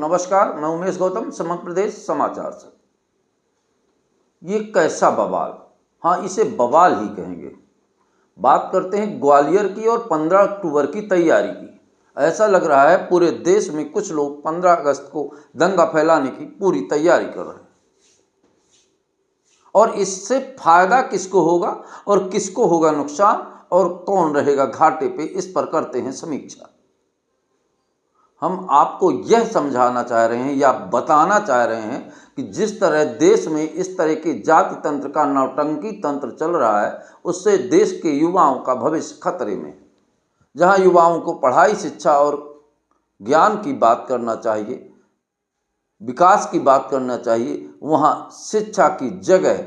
नमस्कार, मैं उमेश गौतम, समग्र प्रदेश समाचार से। ये कैसा बवाल, हाँ इसे बवाल ही कहेंगे। बात करते हैं ग्वालियर की और 15 अक्टूबर की तैयारी की। ऐसा लग रहा है पूरे देश में कुछ लोग 15 अगस्त को दंगा फैलाने की पूरी तैयारी कर रहे हैं। और इससे फायदा किसको होगा और किसको होगा नुकसान और कौन रहेगा घाटे पे, इस पर करते हैं समीक्षा। हम आपको यह समझाना चाह रहे हैं या बताना चाह रहे हैं कि जिस तरह देश में इस तरह के जाति तंत्र का नौटंकी तंत्र चल रहा है, उससे देश के युवाओं का भविष्य खतरे में है। जहां युवाओं को पढ़ाई, शिक्षा और ज्ञान की बात करना चाहिए, विकास की बात करना चाहिए, वहां शिक्षा की जगह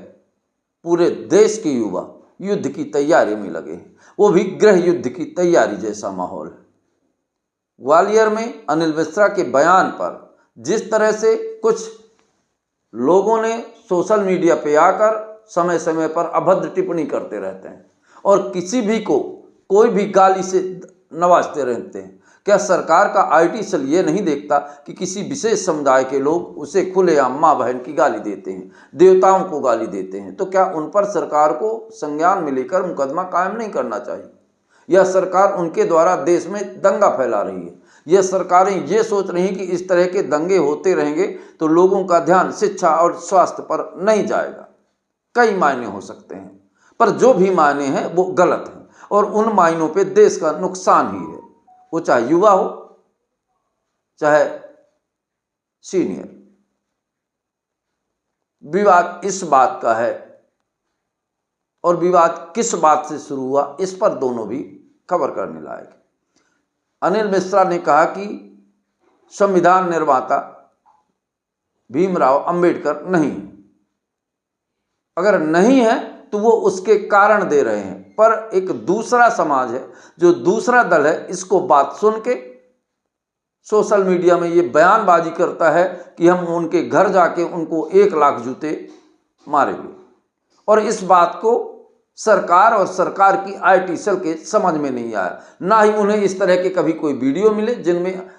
पूरे देश के युवा युद्ध की तैयारी में लगे हैं। वो भी गृह युद्ध की तैयारी जैसा माहौल है। ग्वालियर में अनिल मिश्रा के बयान पर जिस तरह से कुछ लोगों ने सोशल मीडिया पे आकर समय समय पर अभद्र टिप्पणी करते रहते हैं और किसी भी को कोई भी गाली से नवाजते रहते हैं। क्या सरकार का आईटी सेल ये नहीं देखता कि किसी विशेष समुदाय के लोग उसे खुलेआम माँ बहन की गाली देते हैं, देवताओं को गाली देते हैं, तो क्या उन पर सरकार को संज्ञान में लेकर मुकदमा कायम नहीं करना चाहिए? यह सरकार उनके द्वारा देश में दंगा फैला रही है। यह सरकारें ये सोच रही हैं कि इस तरह के दंगे होते रहेंगे तो लोगों का ध्यान शिक्षा और स्वास्थ्य पर नहीं जाएगा। कई मायने हो सकते हैं, पर जो भी मायने हैं वो गलत हैं और उन मायनों पे देश का नुकसान ही है। वो चाहे युवा हो चाहे सीनियर। विवाद इस बात का है और विवाद किस बात से शुरू हुआ, इस पर दोनों भी खबर करने लायक। अनिल मिश्रा ने कहा कि संविधान निर्माता भीमराव अंबेडकर नहीं है। अगर नहीं है तो वो उसके कारण दे रहे हैं, पर एक दूसरा समाज है, जो दूसरा दल है, इसको बात सुन के सोशल मीडिया में ये बयानबाजी करता है कि हम उनके घर जाके उनको 1 लाख जूते मारेंगे। और इस बात को सरकार और सरकार की आईटी सेल के समझ में नहीं आया। ना ही उन्हें इस तरह के कभी कोई वीडियो मिले जिनमें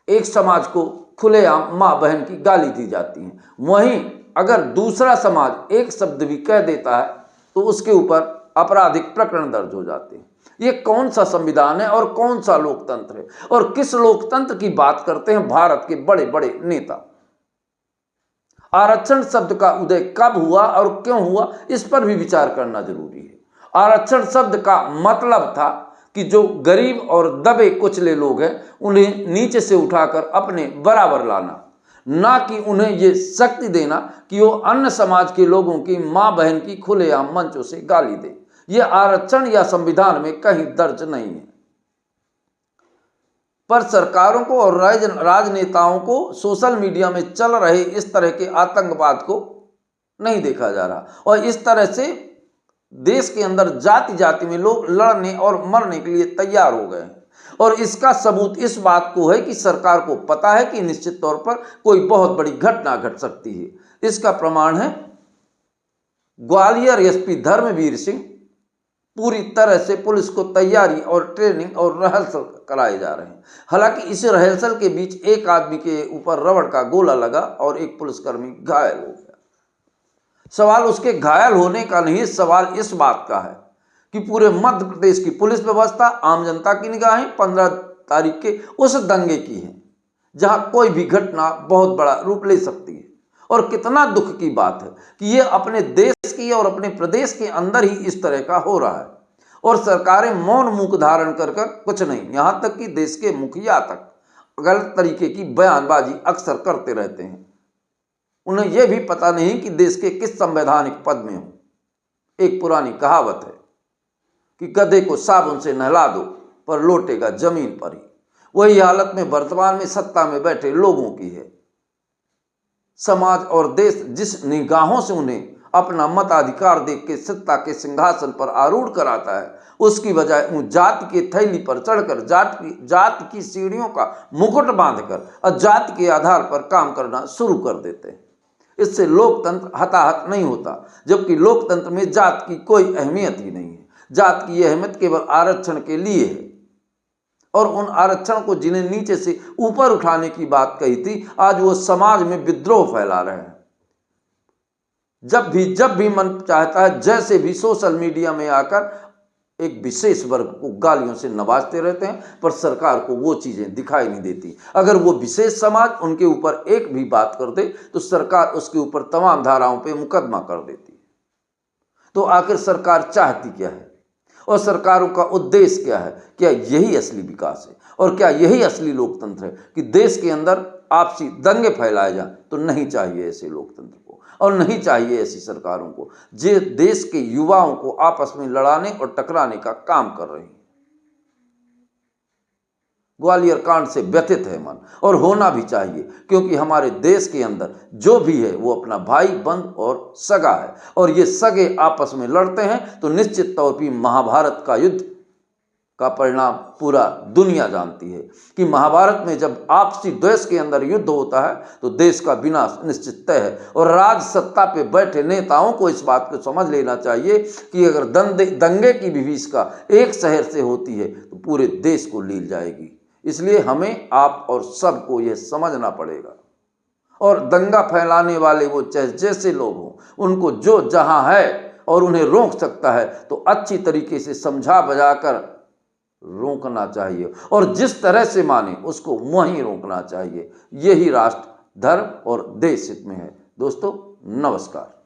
एक समाज को खुलेआम माँ बहन की गाली दी जाती है। वहीं अगर दूसरा समाज एक शब्द भी कह देता है तो उसके ऊपर आपराधिक प्रकरण दर्ज हो जाते हैं। ये कौन सा संविधान है और कौन सा लोकतंत्र है? और किस लोकतंत्र की बात करते हैं भारत के बड़े बड़े नेता? आरक्षण शब्द का उदय कब हुआ और क्यों हुआ, इस पर भी विचार करना जरूरी है। आरक्षण शब्द का मतलब था कि जो गरीब और दबे कुचले लोग हैं उन्हें नीचे से उठाकर अपने बराबर लाना, ना कि उन्हें ये शक्ति देना कि वो अन्य समाज के लोगों की माँ बहन की खुलेआम मंचों से गाली दे। ये आरक्षण या संविधान में कहीं दर्ज नहीं है। पर सरकारों को और राजनेताओं को सोशल मीडिया में चल रहे इस तरह के आतंकवाद को नहीं देखा जा रहा और इस तरह से देश के अंदर जाति जाति में लोग लड़ने और मरने के लिए तैयार हो गए हैं। और इसका सबूत इस बात को है कि सरकार को पता है कि निश्चित तौर पर कोई बहुत बड़ी घटना घट सकती है। इसका प्रमाण है ग्वालियर एसपी धर्मवीर सिंह पूरी तरह से पुलिस को तैयारी और ट्रेनिंग और रिहर्सल कराए जा रहे हैं। हालांकि इस रिहर्सल के बीच एक आदमी के ऊपर रबड़ का गोला लगा और एक पुलिसकर्मी घायल हो गया। सवाल उसके घायल होने का नहीं, सवाल इस बात का है कि पूरे मध्य प्रदेश की पुलिस व्यवस्था, आम जनता की निगाहें 15 तारीख के उस दंगे की हैं जहां कोई भी घटना बहुत बड़ा रूप ले सकती है। और कितना दुख की बात है कि ये अपने देश की और अपने प्रदेश के अंदर ही इस तरह का हो रहा है और सरकारें मौन मुख धारण कर कुछ नहीं, यहां तक कि देश के मुखिया तक गलत तरीके की बयानबाजी अक्सर करते रहते हैं। उन्हें यह भी पता नहीं कि देश के किस संवैधानिक पद में हो। एक पुरानी कहावत है कि गधे को साबुन से नहला दो पर लौटेगा जमीन पर ही। वही हालत में वर्तमान में सत्ता में बैठे लोगों की है। समाज और देश जिस निगाहों से उन्हें अपना मताधिकार देख के सत्ता के सिंहासन पर आरूढ़ कराता है, उसकी बजाय उन जाति के थैली पर चढ़कर जाति की सीढ़ियों का मुकुट बांधकर और जाति के आधार पर काम करना शुरू कर देते हैं। इससे लोकतंत्र हताहत नहीं होता, जबकि लोकतंत्र में जात की कोई अहमियत ही नहीं है। जात की अहमियत केवल आरक्षण के लिए है। और उन आरक्षण को जिन्हें नीचे से ऊपर उठाने की बात कही थी, आज वो समाज में विद्रोह फैला रहे हैं। जब भी मन चाहता है, जैसे भी सोशल मीडिया में आकर एक विशेष वर्ग को गालियों से नवाजते रहते हैं, पर सरकार को वो चीजें दिखाई नहीं देती। अगर वो विशेष समाज उनके ऊपर एक भी बात कर दे तो सरकार उसके ऊपर तमाम धाराओं पे मुकदमा कर देती है। तो आखिर सरकार चाहती क्या है और सरकारों का उद्देश्य क्या है? क्या यही असली विकास है और क्या यही असली लोकतंत्र है कि देश के अंदर आपसी दंगे फैलाए जाएं? तो नहीं चाहिए ऐसे लोकतंत्र को, और नहीं चाहिए ऐसी सरकारों को जो देश के युवाओं को आपस में लड़ाने और टकराने का काम कर रही है। ग्वालियर कांड से व्यथित है मन, और होना भी चाहिए, क्योंकि हमारे देश के अंदर जो भी है वो अपना भाई, बंधु और सगा है, और ये सगे आपस में लड़ते हैं तो निश्चित तौर पर महाभारत का युद्ध का परिणाम पूरा दुनिया जानती है कि महाभारत में जब आपसी द्वेष के अंदर युद्ध होता है तो देश का विनाश निश्चित तय है। और राज सत्ता पे बैठे नेताओं को इस बात को समझ लेना चाहिए कि अगर दंगे की विभीषिका एक शहर से होती है तो पूरे देश को लील जाएगी। इसलिए हमें, आप और सबको यह समझना पड़ेगा। और दंगा फैलाने वाले वो जैसे लोग हों, उनको जो जहां है और उन्हें रोक सकता है तो अच्छी तरीके से समझा बुझाकर रोकना चाहिए, और जिस तरह से माने उसको वहीं रोकना चाहिए। यही राष्ट्र, धर्म और देश हित में है। दोस्तों नमस्कार।